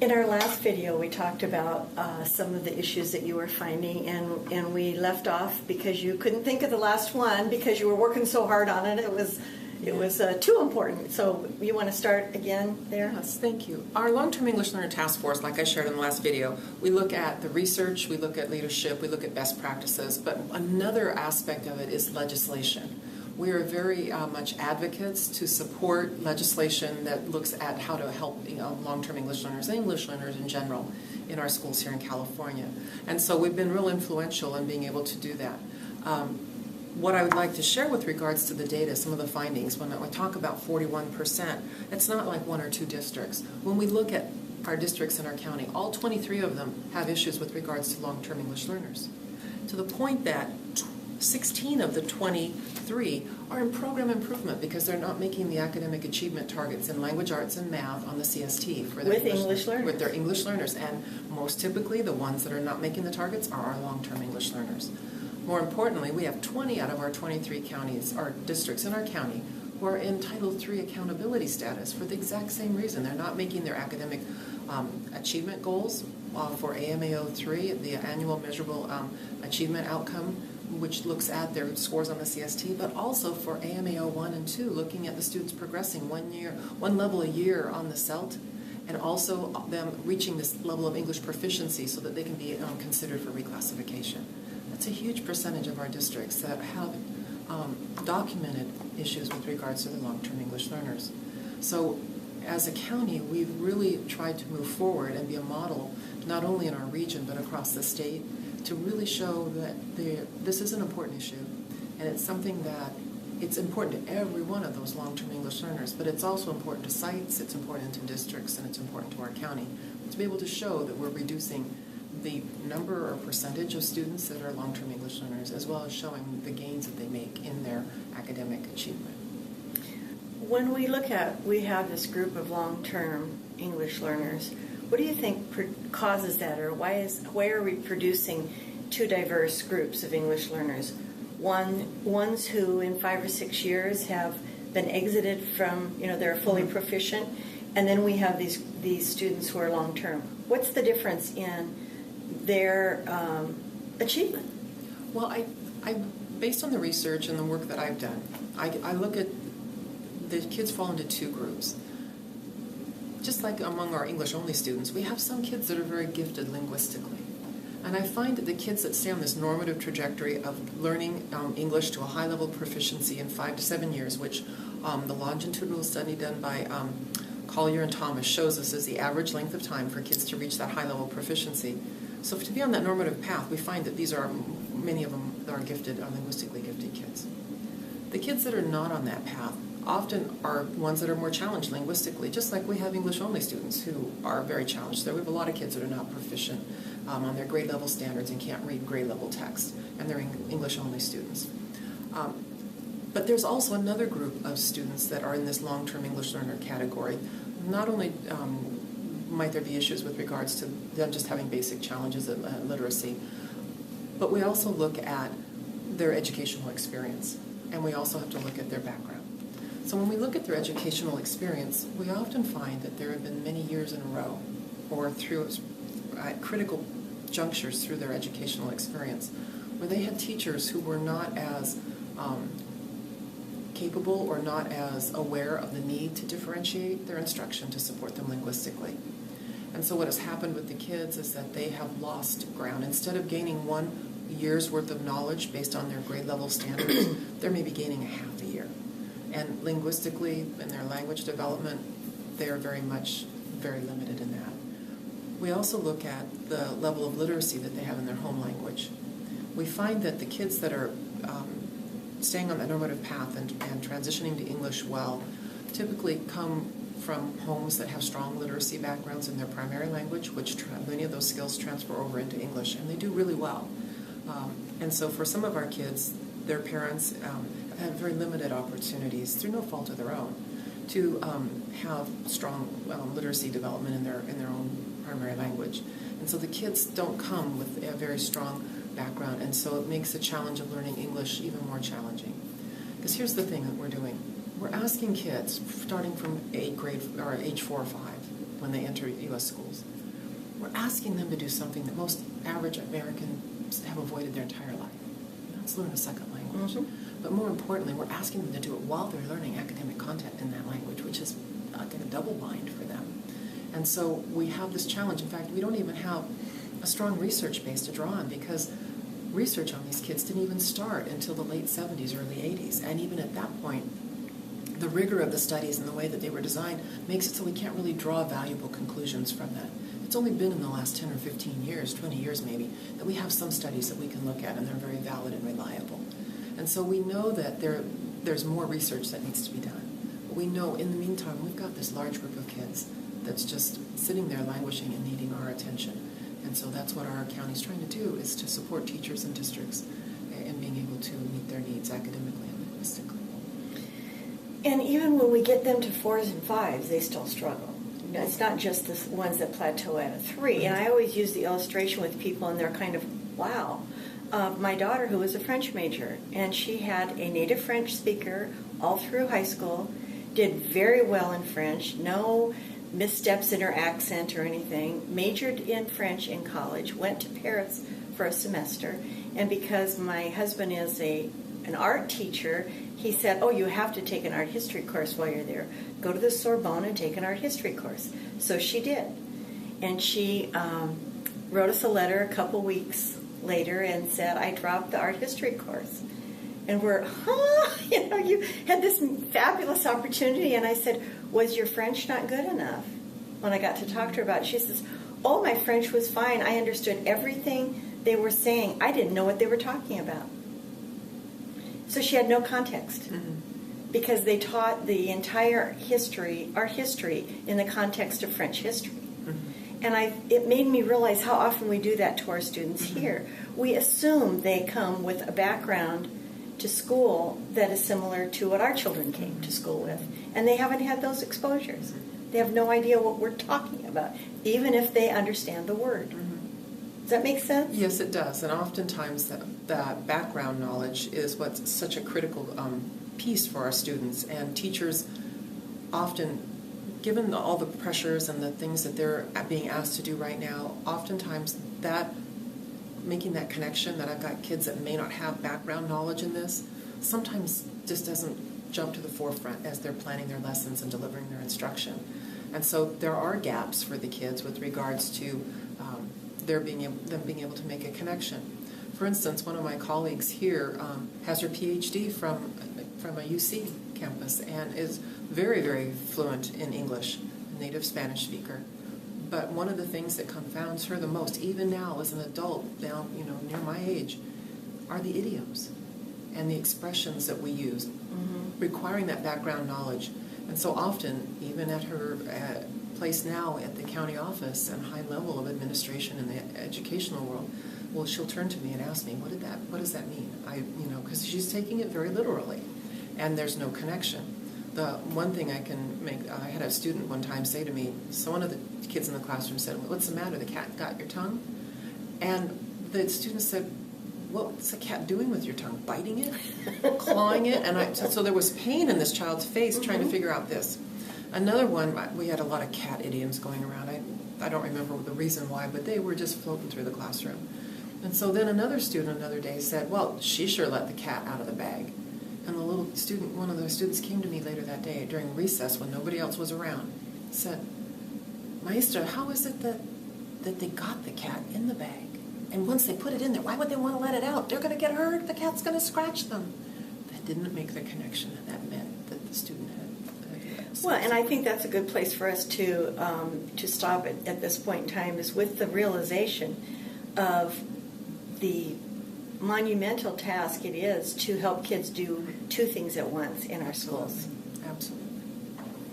In our last video, we talked about some of the issues that you were finding, and we left off because you couldn't think of the last one because you were working so hard on it. It was too important. So you want to start again there? Yes, thank you. Our long-term English learner task force, like I shared in the last video, we look at the research, we look at leadership, we look at best practices, but another aspect of it is legislation. We are very much advocates to support legislation that looks at how to help long-term English learners and English learners in general in our schools here in California. And so we've been real influential in being able to do that. What I would like to share with regards to the data, some of the findings, when I talk about 41%, it's not like one or two districts. When we look at our districts in our county, all 23 of them have issues with regards to long-term English learners, to the point that 16 of the 23 are in program improvement because they're not making the academic achievement targets in language arts and math on the CST for their English learners. With their English learners. And most typically, the ones that are not making the targets are our long-term English learners. More importantly, we have 20 out of our 23 counties, our districts in our county, who are in Title III accountability status for the exact same reason. They're not making their academic achievement goals for AMAO 3, the annual measurable achievement outcome, which looks at their scores on the CST, but also for AMAO 1 and 2, looking at the students progressing one level a year on the CELT, and also them reaching this level of English proficiency so that they can be considered for reclassification. That's a huge percentage of our districts that have documented issues with regards to the long-term English learners. So as a county, we've really tried to move forward and be a model, not only in our region, but across the state, to really show that this is an important issue, and it's something that it's important to every one of those long-term English learners, but it's also important to sites, it's important to districts, and it's important to our county to be able to show that we're reducing the number or percentage of students that are long-term English learners, as well as showing the gains that they make in their academic achievement. When we have this group of long-term English learners, what do you think causes that, or why are we producing two diverse groups of English learners? Ones who in 5 or 6 years have been exited from, they're fully proficient, and then we have these students who are long-term. What's the difference in their achievement? Well, I based on the research and the work that I've done, I look at the kids fall into two groups. Just like among our English-only students, we have some kids that are very gifted linguistically. And I find that the kids that stay on this normative trajectory of learning English to a high level of proficiency in 5 to 7 years, which the longitudinal study done by Collier and Thomas shows us is the average length of time for kids to reach that high level of proficiency. So to be on that normative path, we find that many of them are gifted, are linguistically gifted kids. The kids that are not on that path often are ones that are more challenged linguistically, just like we have English-only students who are very challenged. We have a lot of kids that are not proficient on their grade level standards and can't read grade level text, and they're English-only students. But there's also another group of students that are in this long-term English learner category. Not only might there be issues with regards to them just having basic challenges in literacy, but we also look at their educational experience, and we also have to look at their background. So when we look at their educational experience, we often find that there have been many years in a row, or through critical junctures through their educational experience, where they had teachers who were not as capable or not as aware of the need to differentiate their instruction to support them linguistically. And so what has happened with the kids is that they have lost ground. Instead of gaining 1 year's worth of knowledge based on their grade level standards, they're maybe gaining a half a year. And linguistically, in their language development, they are very limited in that. We also look at the level of literacy that they have in their home language. We find that the kids that are staying on the normative path and transitioning to English well typically come from homes that have strong literacy backgrounds in their primary language, which many of those skills transfer over into English, and they do really well. And so for some of our kids, their parents have had very limited opportunities, through no fault of their own, to have strong literacy development in their own primary language. And so the kids don't come with a very strong background, and so it makes the challenge of learning English even more challenging. Because here's the thing that we're doing. We're asking kids, starting from age 4 or 5, when they enter U.S. schools. We're asking them to do something that most average Americans have avoided their entire life. Let's learn a second language. Mm-hmm. But more importantly, we're asking them to do it while they're learning academic content in that language, which is like a double bind for them. And so we have this challenge. In fact, we don't even have a strong research base to draw on, because research on these kids didn't even start until the late 70s, early 80s. And even at that point, the rigor of the studies and the way that they were designed makes it so we can't really draw valuable conclusions from that. It's only been in the last 10 or 15 years, 20 years maybe, that we have some studies that we can look at, and they're very valid and reliable. And so we know that there's more research that needs to be done. But we know in the meantime we've got this large group of kids that's just sitting there languishing and needing our attention. And so that's what our county's trying to do, is to support teachers and districts in being able to meet their needs academically and linguistically. And even when we get them to 4s and 5s, they still struggle. It's not just the ones that plateau at a 3. And I always use the illustration with people, and they're kind of, wow. My daughter, who was a French major, and she had a native French speaker all through high school, did very well in French, no missteps in her accent or anything, majored in French in college, went to Paris for a semester, and because my husband is an art teacher, he said, oh, you have to take an art history course while you're there. Go to the Sorbonne and take an art history course. So she did. And she wrote us a letter a couple weeks later and said, I dropped the art history course. And we're, you had this fabulous opportunity. And I said, was your French not good enough? When I got to talk to her about it, she says, oh, my French was fine. I understood everything they were saying. I didn't know what they were talking about. So she had no context. Mm-hmm. Because they taught the entire history, art history, in the context of French history. Mm-hmm. And it made me realize how often we do that to our students mm-hmm. here. We assume they come with a background to school that is similar to what our children came to school with. And they haven't had those exposures. Mm-hmm. They have no idea what we're talking about, even if they understand the word. Mm-hmm. Does that make sense? Yes, it does. And oftentimes that background knowledge is what's such a critical piece for our students. And teachers often, given all the pressures and the things that they're being asked to do right now, oftentimes making that connection that I've got kids that may not have background knowledge in this, sometimes just doesn't jump to the forefront as they're planning their lessons and delivering their instruction. And so there are gaps for the kids with regards to them being able to make a connection. For instance, one of my colleagues here has her PhD from a UC campus and is very, very fluent in English, a native Spanish speaker. But one of the things that confounds her the most, even now as an adult, now near my age, are the idioms and the expressions that we use, mm-hmm. requiring that background knowledge. And so often, even at her place now at the county office and high level of administration in the educational world, well, she'll turn to me and ask me, what does that mean? Because she's taking it very literally, and there's no connection. The one thing I can make, I had a student one time say to me, so one of the kids in the classroom said, what's the matter, the cat got your tongue? And the student said, what's the cat doing with your tongue? Biting it? Clawing it? And so there was pain in this child's face trying to figure out this. Another one, we had a lot of cat idioms going around. I don't remember the reason why, but they were just floating through the classroom. And so then another student another day said, well, she sure let the cat out of the bag. And one of the students came to me later that day during recess when nobody else was around, said, Maestra, how is it that they got the cat in the bag? And once they put it in there, why would they want to let it out? They're going to get hurt. The cat's going to scratch them. That didn't make the connection that meant that the student had. Well, and I think that's a good place for us to stop at this point in time, is with the realization of the monumental task it is to help kids do two things at once in our schools. Absolutely.